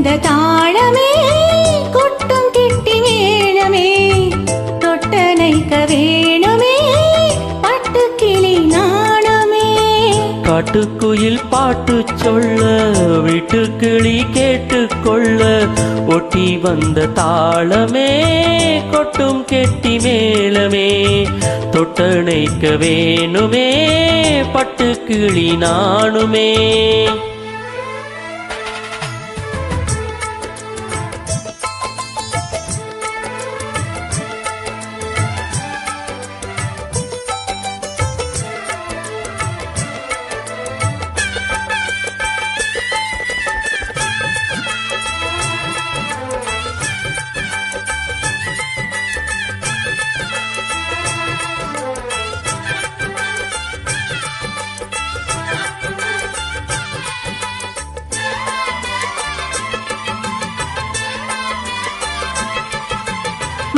வந்த தாளமே கொட்டும் கெட்டி வேணமே தொட்டனைக்க வேணுமே பட்டுக்கிளி நாணமே. காட்டுக்குயில் பாட்டு சொல்ல வீட்டுக்கிளி கேட்டுக்கொள்ள ஒட்டி வந்த தாளமே கொட்டும் கெட்டி மேளமே தொட்டணைக்க வேணுமே பட்டுக்கிளி நாணுமே.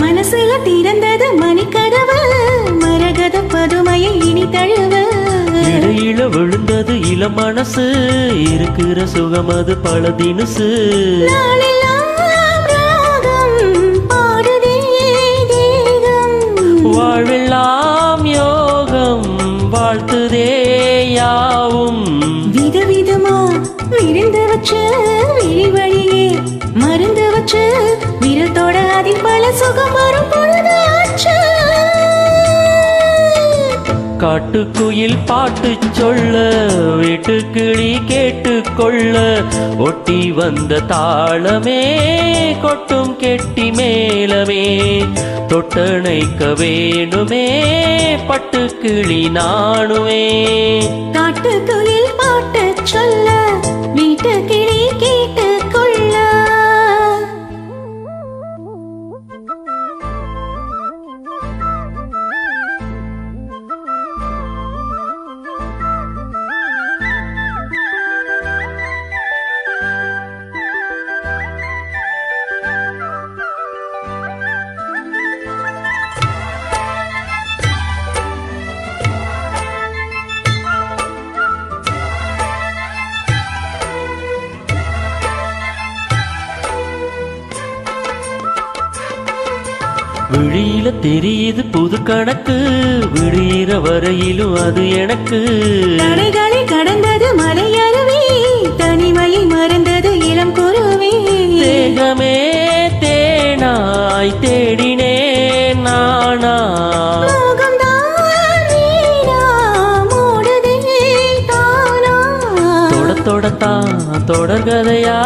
மனசுல திறந்தது மணிக்கதவு மரகத பதுமையை இனி தழுவ இடையில விழுந்தது இள மனசு இருக்கிற சுகம் அது பல தினுசு. வாழ்வெல்லாம் யோகம் வாழ்த்துதே யாவும் விதவிதமா விருந்து வச்சு விழிவழியே மருந்து வச்சு விரத்தோட அதில் பல சுகம் வரும் பொழுதாச்சு. காட்டுக்குயில் பாட்டு சொல்ல வீட்டுக்கிளி கேட்டுக்கொள்ள ஒட்டி வந்த தாளமே கொட்டும் கெட்டி மேளமே தொட்டணைக்க வேணுமே பட்டுக்கிளி நாணுமே. காட்டுக்குயில் பாட்டு சொல்ல வீட்டுக்கிளி கேட்டுக்கொள்ள. விழியில தெரியுது புது கணக்கு விழியிற வரையிலும் அது எனக்கு. தடைகளை கடந்தது மலையருவி தனிமையை மறந்தது இளம் குருவி. தேகமே தேனாய் தேடினே நானா தொடத்தான் தொடர்கதையா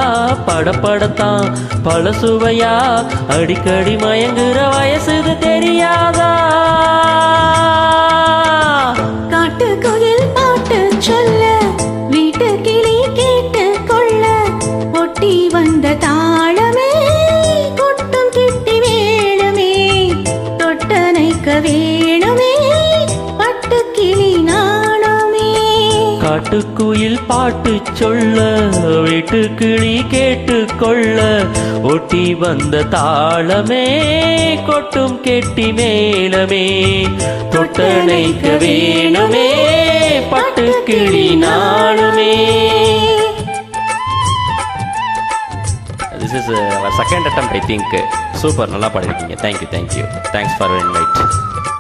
படப்படத்தான் பல சுவையா அடிக்கடி மயங்குற வயசுது தெரியாதா. காட்டுக்குயில் பாட்டு சொல்ல வீட்டுக்கிளி கேட்டுக்கொள்ள ஒட்டி வந்த தாளமே கொட்டும் கெட்டி வேணுமே தொட்டணைக்க வேணுமே பட்டுக்கிளி நாணுமே. காட்டுக்குயில் பாட்டு சொல்ல வீட்டுக்கிளி கேட்டுக்கொள்ள ஒட்டி வந்த தாளமே கொட்டும் கெட்டி மேளமே தொட்டணைக்க வேணுமே Pattukili நாணுமே. This is our second attempt, I think. Super, நல்லா பாடிருக்கீங்க. Thank you. Thanks for your invite.